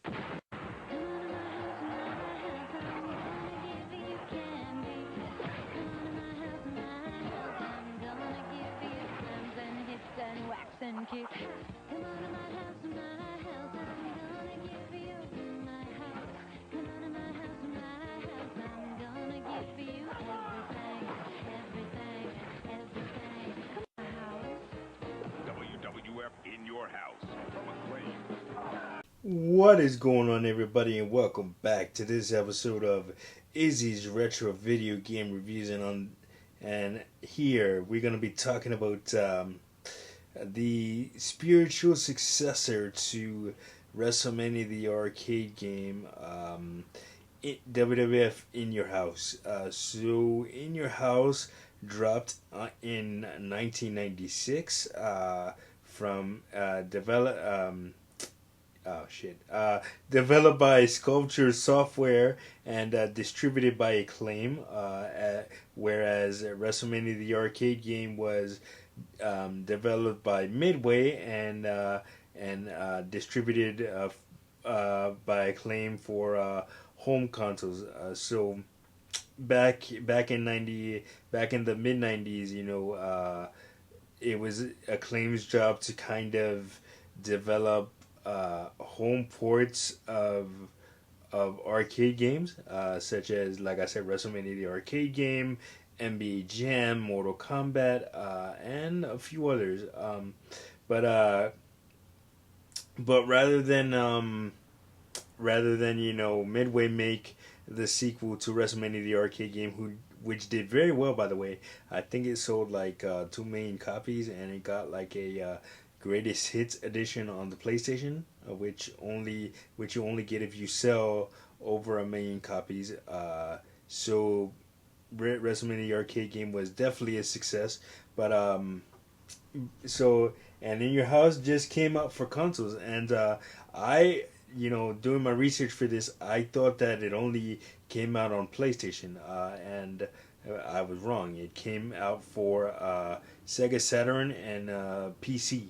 WWF in your house from Acclaim. What is going on, everybody, and welcome back to this episode of Izzy's Retro Video Game Reviews. And here we're gonna be talking about the spiritual successor to WrestleMania, the arcade game, WWF In Your House. So In Your House dropped in 1996 from develop. Oh shit! Developed by Sculpture Software and distributed by Acclaim. Whereas WrestleMania the arcade game was developed by Midway and distributed by Acclaim for home consoles. So back in the mid 90s, it was Acclaim's job to kind of develop home ports of arcade games, such as, like I said, WrestleMania the arcade game, NBA Jam, Mortal Kombat, and a few others. But uh, but rather than Midway make the sequel to WrestleMania the arcade game, which did very well, by the way. I think it sold like 2 million copies, and it got like a greatest hits edition on the PlayStation, which you only get if you sell over 1 million copies. So WrestleMania the arcade game was definitely a success, but so and In Your House just came out for consoles, and I doing my research for this, I thought that it only came out on PlayStation, and I was wrong. It came out for Sega Saturn and PC,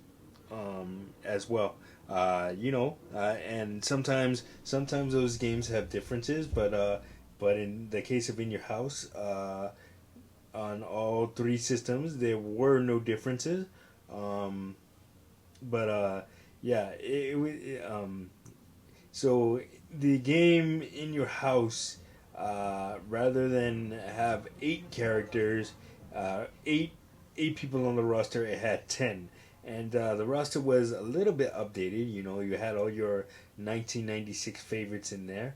as well. And sometimes those games have differences, but in the case of In Your House, on all three systems there were no differences. Um, but yeah, so the game In Your House, rather than have 8 characters, eight people on the roster, it had 10. And the roster was a little bit updated. You had all your 1996 favorites in there.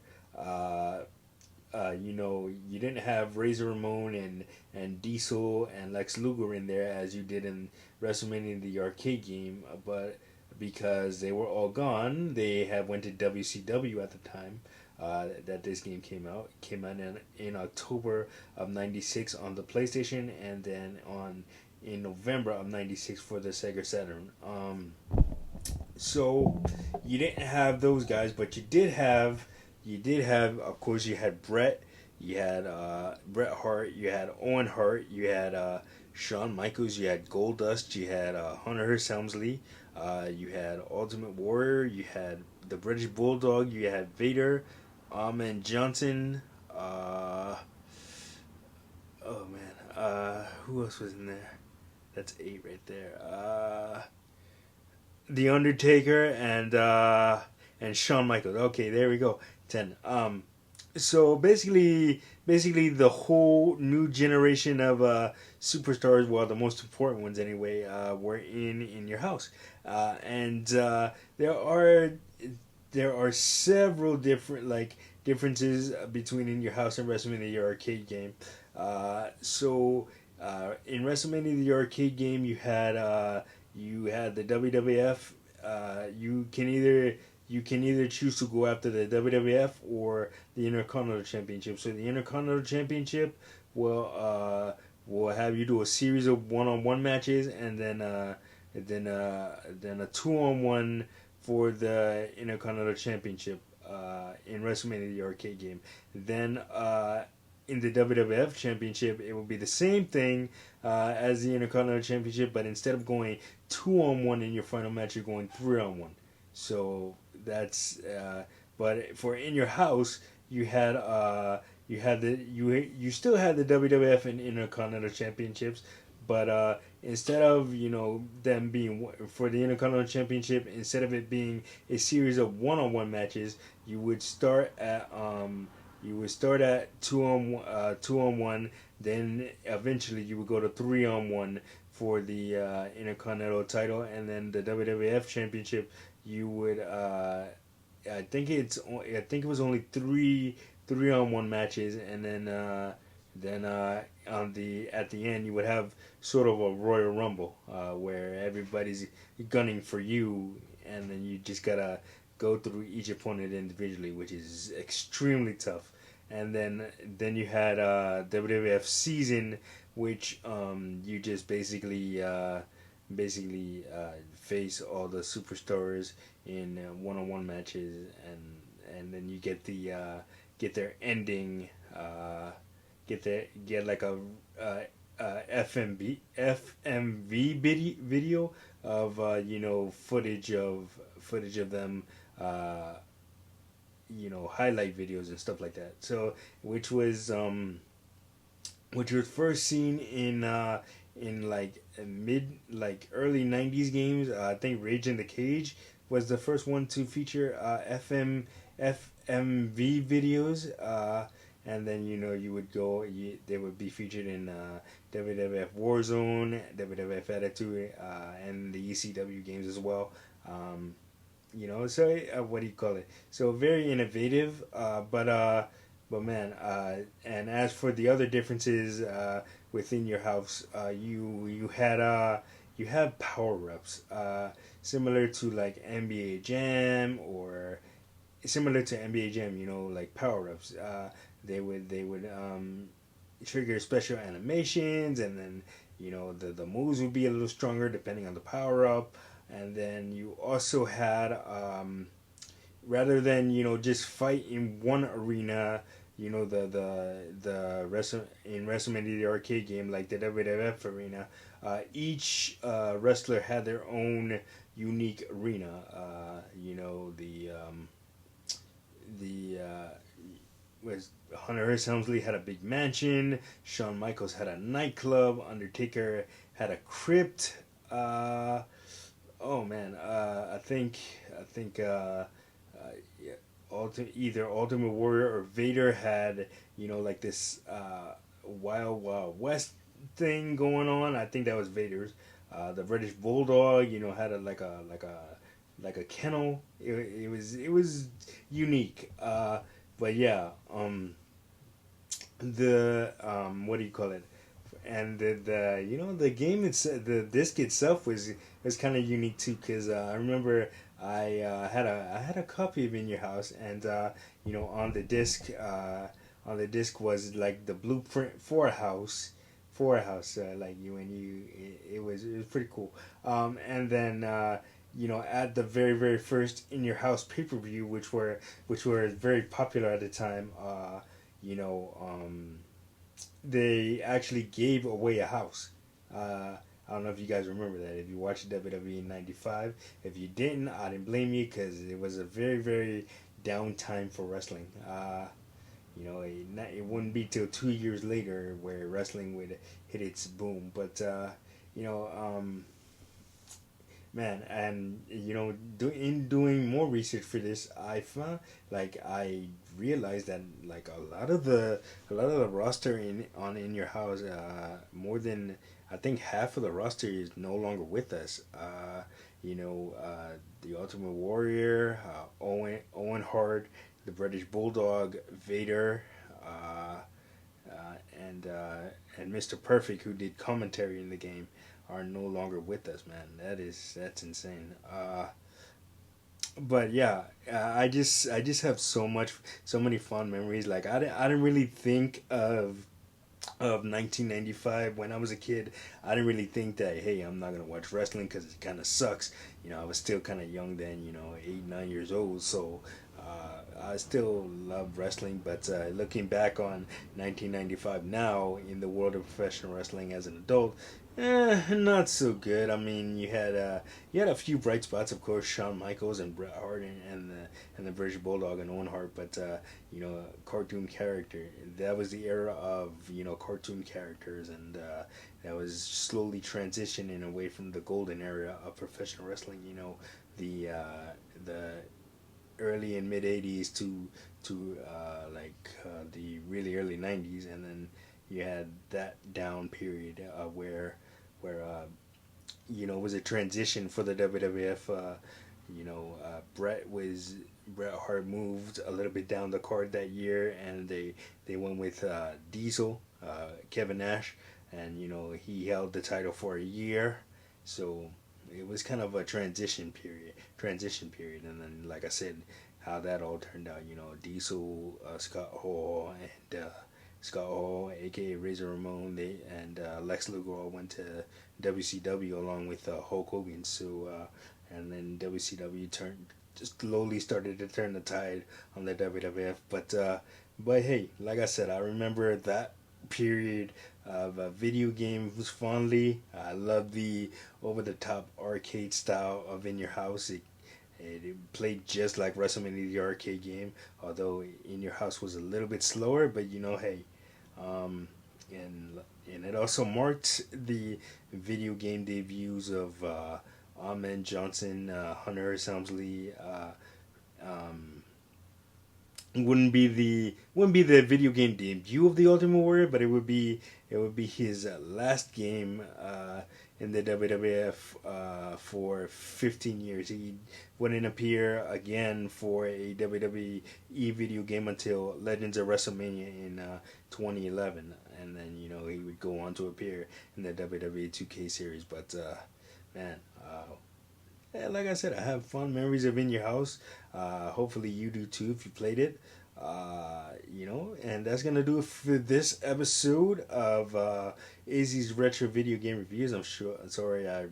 You didn't have Razor Ramon and Diesel and Lex Luger in there as you did in WrestleMania the arcade game, but because they were all gone, they had went to WCW at the time that this game came out. It came out in October of '96 on the PlayStation, and then on in November of '96 for the Sega Saturn. So you didn't have those guys, but you did have, of course, you had Bret, you had Bret Hart, you had Owen Hart, you had Shawn Michaels, you had Goldust, you had Hunter Hearst Helmsley, you had Ultimate Warrior, you had the British Bulldog, you had Vader, Ahmed Johnson. Oh man, who else was in there? That's 8 right there. The Undertaker and Shawn Michaels. Okay, there we go. 10. So basically the whole new generation of superstars, well, the most important ones anyway, were in Your House, and there are several different differences between In Your House and WrestleMania the arcade game. In WrestleMania the arcade game, you had the WWF. You can either choose to go after the WWF or the Intercontinental Championship. So the Intercontinental Championship will have you do a series of one-on-one matches, and then a two-on-one for the Intercontinental Championship in WrestleMania the arcade game. Then in the WWF Championship, it will be the same thing as the Intercontinental Championship, but instead of going 2-on-1 in your final match, you're going 3-on-1. So But for in your house, you had you still had the WWF and Intercontinental Championships, but instead of them being for the Intercontinental Championship, instead of it being a series of one-on-one matches, you would start at two on one, then eventually you would go to three on one for the Intercontinental title, and then the WWF Championship. You would I think it was only three on one matches, and then on the at the end you would have sort of a Royal Rumble where everybody's gunning for you, and then you just gotta go through each opponent individually, which is extremely tough. And then you had WWF season, which you just face all the superstars in one-on-one matches, and then you get their ending, get like a video of footage of them, highlight videos and stuff like that. So which was first seen in like mid like early 90s games. I think Rage in the Cage was the first one to feature FMV videos, and then you would they would be featured in WWF Warzone, WWF Attitude, and the ECW games as well. So what do you call it? So very innovative, but man, and as for the other differences within your house, you had power ups, similar to like NBA Jam, or similar to NBA Jam. Like power ups. They would trigger special animations, and then the moves would be a little stronger depending on the power up. And then you also had rather than just fight in one arena, in WrestleMania the arcade game, like the WWF arena, each wrestler had their own unique arena. The was Hunter S. Helmsley had a big mansion. Shawn Michaels had a nightclub. Undertaker had a crypt. Oh man, yeah, either Ultimate Warrior or Vader had like this Wild Wild West thing going on. I think that was Vader's. The British Bulldog, had like a kennel. It was unique. But yeah, the what do you call it? And the game itself, the disc itself was kind of unique too, because I remember I had a copy of In Your House, and on the disc was like the blueprint for a house, like it was pretty cool. And then at the very very first In Your House pay-per-view, which were very popular at the time, you know they actually gave away a house. I don't know if you guys remember that. If you watched WWE in '95, if you didn't, I didn't blame you, because it was a very very down time for wrestling. It wouldn't be till 2 years later where wrestling would hit its boom. But you know, man, and in doing more research for this, I realized that like a lot of the roster in Your House, more than I think half of the roster is no longer with us. The Ultimate Warrior, Owen Hart, the British Bulldog, Vader, and Mr. Perfect, who did commentary in the game, are no longer with us, man. That's insane. But yeah, I just have so many fond memories. Like I didn't really think of 1995 when I was a kid. I didn't really think that, hey, I'm not gonna watch wrestling because it kind of sucks. I was still kind of young then. 8 9 years old, so. I still love wrestling, but looking back on 1995 now in the world of professional wrestling as an adult, Not so good. I mean, you had a few bright spots, of course, Shawn Michaels and Bret Hart and the British Bulldog and Owen Hart, but cartoon character. That was the era of cartoon characters, and that was slowly transitioning away from the golden era of professional wrestling. The early and mid '80s to the really early '90s, and then you had that down period where it was a transition for the WWF. Bret Hart moved a little bit down the card that year, and they went with Diesel, Kevin Nash, and he held the title for a year, so it was kind of a transition period, and then like I said, how that all turned out. Diesel, Scott Hall, aka Razor Ramon, and Lex Luger all went to WCW along with Hulk Hogan. So and then WCW turned just slowly started to turn the tide on the WWF. But hey, like I said, I remember that period of video games fondly. I love the over the top arcade style of In Your House. It played just like WrestleMania the arcade game, although In Your House was a little bit slower. But hey, um, and and it also marked the video game debuts of Ahmed Johnson, Hunter S. Helmsley. Um, wouldn't be the video game debut of the Ultimate Warrior, but it would be his last game in the WWF for 15 years. He wouldn't appear again for a WWE video game until Legends of WrestleMania in 2011, and then he would go on to appear in the WWE 2K series. But man. Yeah, like I said, I have fond memories of In Your House. Hopefully, you do too if you played it. And that's gonna do it for this episode of Izzy's retro video game reviews. I'm sure. Sorry, I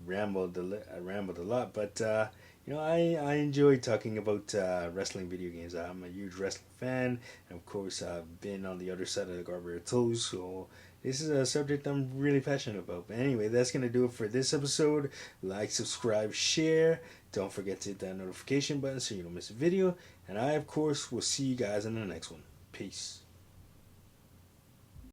rambled a lot, but I enjoy talking about wrestling video games. I'm a huge wrestling fan, and of course, I've been on the other side of the garbage too. So this is a subject I'm really passionate about. But anyway, that's gonna do it for this episode. Like, subscribe, share. Don't forget to hit that notification button so you don't miss a video. And I, of course, will see you guys in the next one. Peace.